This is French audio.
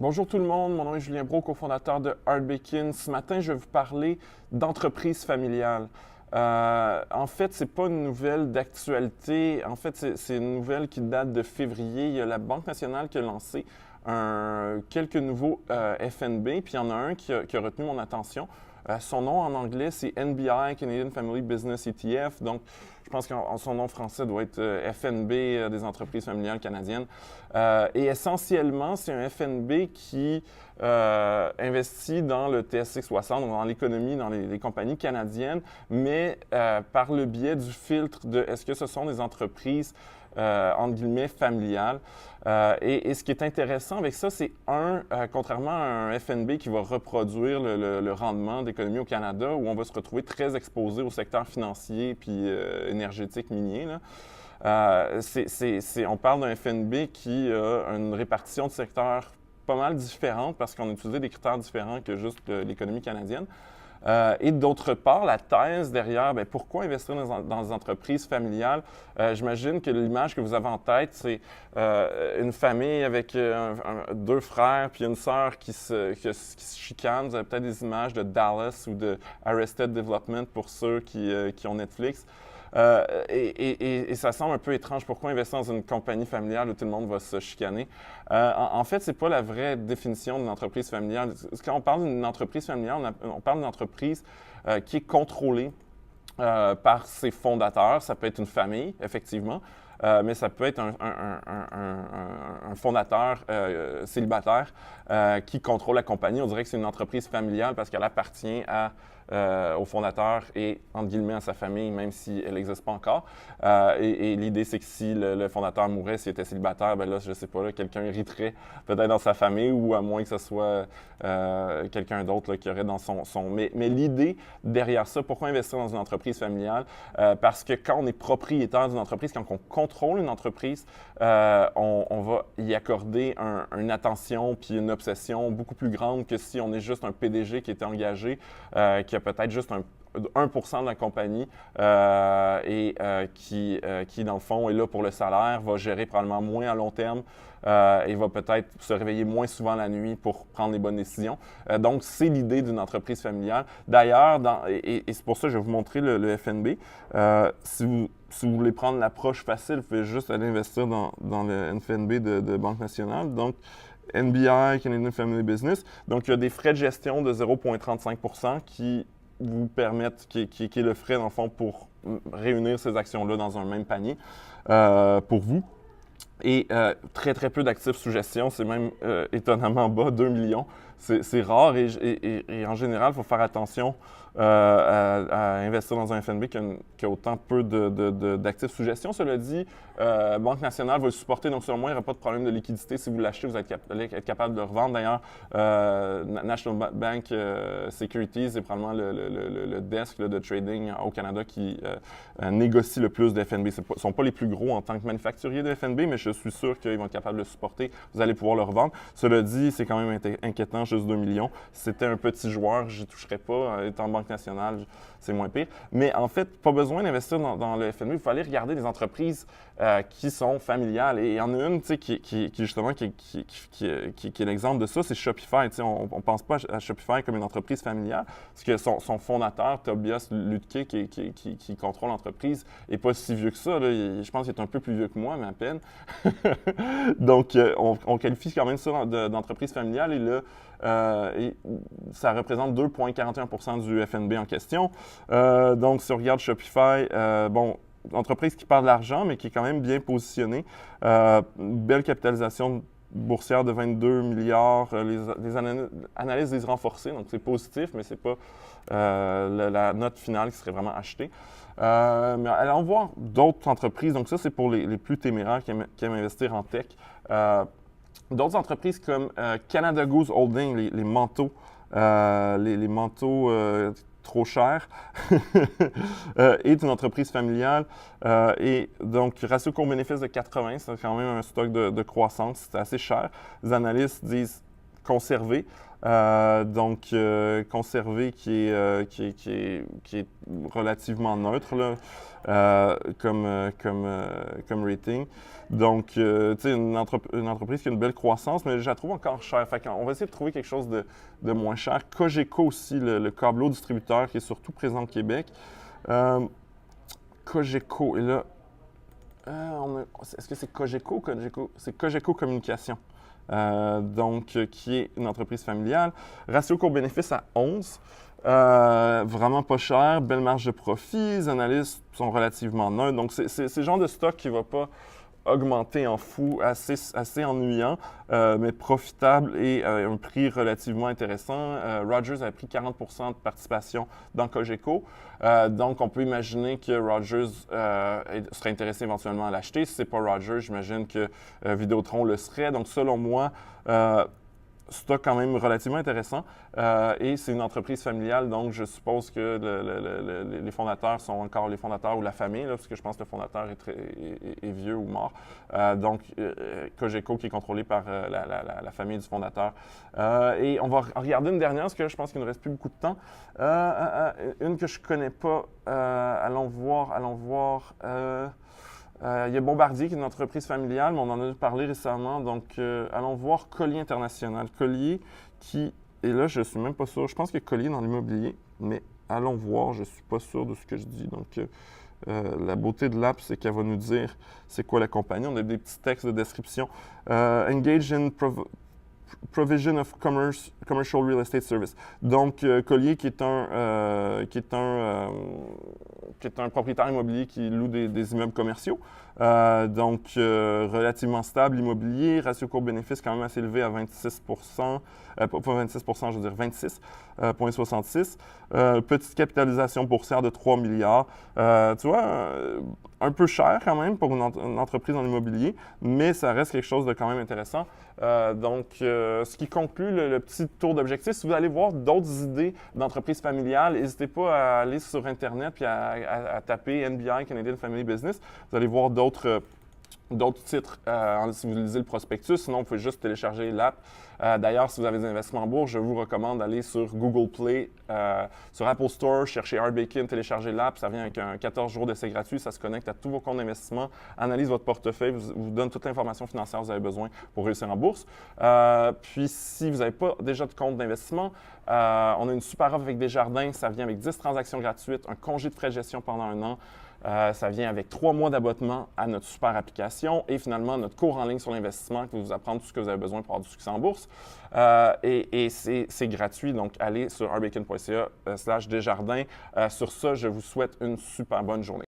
Bonjour tout le monde, mon nom est Julien Brault, cofondateur de Art Bacon. Ce matin, je vais vous parler d'entreprise familiale. En fait, ce n'est pas une nouvelle d'actualité. En fait, c'est une nouvelle qui date de février. Il y a la Banque nationale qui a lancé quelques nouveaux FNB, puis il y en a un qui a retenu mon attention. Son nom en anglais, c'est NBI, Canadian Family Business ETF. Donc, je pense que son nom français doit être FNB, des entreprises familiales canadiennes. Et essentiellement, c'est un FNB qui investit dans le TSX 60, donc dans l'économie, dans les compagnies canadiennes, mais par le biais du filtre de est-ce que ce sont des entreprises entre guillemets, familiales. Et ce qui est intéressant avec ça, c'est contrairement à un FNB qui va reproduire le rendement d'économie au Canada, où on va se retrouver très exposé au secteur financier puis énergétique minier, là. On parle d'un FNB qui a une répartition de secteurs pas mal différente parce qu'on a utilisé des critères différents que juste l'économie canadienne. Et d'autre part, la thèse derrière, bien, pourquoi investir dans des entreprises familiales? J'imagine que l'image que vous avez en tête, c'est une famille avec deux frères puis une sœur qui se chicanent. Vous avez peut-être des images de Dallas ou de Arrested Development pour ceux qui ont Netflix. Et ça semble un peu étrange. Pourquoi investir dans une compagnie familiale où tout le monde va se chicaner? En fait, ce n'est pas la vraie définition d'une entreprise familiale. Quand on parle d'une entreprise familiale, on parle d'une entreprise qui est contrôlée par ses fondateurs. Ça peut être une famille, effectivement, mais ça peut être un fondateur célibataire qui contrôle la compagnie. On dirait que c'est une entreprise familiale parce qu'elle appartient au fondateur et, entre guillemets, à sa famille, même si elle n'existe pas encore. Et l'idée, c'est que si le fondateur mourait, s'il était célibataire, ben là, je ne sais pas, là, quelqu'un hériterait peut-être dans sa famille ou à moins que ce soit quelqu'un d'autre qui aurait dans son... Mais l'idée derrière ça, pourquoi investir dans une entreprise familiale? Parce que quand on est propriétaire d'une entreprise, quand on contrôle une entreprise, on va y accorder une attention puis une obsession beaucoup plus grande que si on est juste un PDG qui était engagé, qui a peut-être juste 1% de la compagnie qui, dans le fond, est là pour le salaire, va gérer probablement moins à long terme et va peut-être se réveiller moins souvent la nuit pour prendre les bonnes décisions. Donc, c'est l'idée d'une entreprise familiale. D'ailleurs, et c'est pour ça que je vais vous montrer le FNB. Si vous voulez prendre l'approche facile, vous pouvez juste aller investir dans le FNB de Banque nationale. Donc, NBI, Canadian Family Business. Donc, il y a des frais de gestion de 0,35 % qui vous permettent, qui est le frais, dans le fond, pour réunir ces actions-là dans un même panier pour vous. Et très, très peu d'actifs sous gestion, c'est même étonnamment bas, 2 millions. C'est rare et en général, il faut faire attention à investir dans un FNB qui a autant peu d'actifs sous gestion. Cela dit, Banque nationale va le supporter, donc selon moi, il n'y aura pas de problème de liquidité. Si vous l'achetez, vous allez être capable de le revendre. D'ailleurs, National Bank Securities est probablement le desk de trading au Canada qui négocie le plus de FNB. Ce ne sont pas les plus gros en tant que manufacturier de FNB, mais je suis sûr qu'ils vont être capables de le supporter. Vous allez pouvoir le revendre. Cela dit, c'est quand même inquiétant, juste 2 millions. Si c'était un petit joueur, je n'y toucherais pas. Étant Banque nationale, c'est moins pire. Mais en fait, pas besoin d'investir dans le FNB. Il faut aller regarder des entreprises qui sont familiales. Et il y en a une qui justement qui est l'exemple de ça, c'est Shopify. On ne pense pas à Shopify comme une entreprise familiale, parce que son fondateur, Tobias Lütke, qui contrôle l'entreprise, n'est pas si vieux que ça. Là. Je pense qu'il est un peu plus vieux que moi, mais à peine. Donc, on qualifie quand même ça d'entreprise familiale. Et là, ça représente 2,41 % du FNB en question. Donc, si on regarde Shopify, entreprise qui perd de l'argent, mais qui est quand même bien positionnée. Belle capitalisation boursière de 22 milliards. Les analyses disent renforcées, donc c'est positif, mais ce n'est pas la note finale qui serait vraiment achetée. Mais allons voir d'autres entreprises. Donc ça, c'est pour les plus téméraires qui aiment investir en tech. D'autres entreprises comme Canada Goose Holding, les manteaux, les manteaux trop chers, est une entreprise familiale. Et donc, ratio court-bénéfice de 80, c'est quand même un stock de croissance, c'est assez cher. Les analystes disent conservé. Donc, conservé qui est relativement neutre là, comme rating. Donc, tu sais, une entreprise qui a une belle croissance, mais je la trouve encore chère. Fait qu'on va essayer de trouver quelque chose de moins cher. Cogeco aussi, le câbleau distributeur qui est surtout présent au Québec. Cogeco, et là, est-ce que c'est Cogeco ou Cogeco? C'est Cogeco Communication. Donc, qui est une entreprise familiale. Ratio court-bénéfice à 11. Vraiment pas cher, belle marge de profit. Les analystes sont relativement neutres. Donc, c'est le genre de stock qui ne va pas augmenter en fou, assez ennuyant, mais profitable et un prix relativement intéressant. Rogers a pris 40 de participation dans Cogeco. Donc, on peut imaginer que Rogers serait intéressé éventuellement à l'acheter. Si ce n'est pas Rogers, j'imagine que Vidéotron le serait. Donc, selon moi, stock quand même relativement intéressant. Et c'est une entreprise familiale, donc je suppose que les fondateurs sont encore les fondateurs ou la famille, là, parce que je pense que le fondateur est vieux ou mort. Donc, Cogeco qui est contrôlé par la famille du fondateur. Et on va regarder une dernière, parce que je pense qu'il ne reste plus beaucoup de temps. Une que je ne connais pas. Allons voir. Il y a Bombardier, qui est une entreprise familiale, mais on en a parlé récemment. Donc, allons voir Collier International. Collier qui, et là, je ne suis même pas sûr, je pense qu'il y a Collier dans l'immobilier, mais allons voir, je ne suis pas sûr de ce que je dis. Donc, la beauté de l'app, c'est qu'elle va nous dire c'est quoi la compagnie. On a des petits textes de description. Engage in Provision of Commercial Real Estate Service. Donc, Collier, qui est un propriétaire immobilier qui loue des immeubles commerciaux. Donc, relativement stable immobilier, ratio court-bénéfice quand même assez élevé à 26 pas 26 je veux dire 26,66 petite capitalisation boursière de 3 milliards. Tu vois, un peu cher quand même pour une entreprise en immobilier, mais ça reste quelque chose de quand même intéressant. Donc, ce qui conclut le petit tour d'objectif. Si vous allez voir d'autres idées d'entreprises familiales, n'hésitez pas à aller sur Internet et à taper NBI, Canadian Family Business. Vous allez voir d'autres titres si vous lisez le prospectus. Sinon, vous pouvez juste télécharger l'app. D'ailleurs, si vous avez des investissements en bourse, je vous recommande d'aller sur Google Play, sur Apple Store, chercher RBakin, télécharger l'app. Ça vient avec un 14 jours d'essai gratuit. Ça se connecte à tous vos comptes d'investissement, analyse votre portefeuille, vous donne toute l'information financière que vous avez besoin pour réussir en bourse. Puis, si vous n'avez pas déjà de compte d'investissement, on a une super offre avec Desjardins. Ça vient avec 10 transactions gratuites, un congé de frais de gestion pendant 1 an. Ça vient avec 3 mois d'abonnement à notre super application et finalement notre cours en ligne sur l'investissement qui va vous apprendre tout ce que vous avez besoin pour avoir du succès en bourse. Et c'est gratuit, donc allez sur rbacon.ca/Desjardins. Sur ça, je vous souhaite une super bonne journée.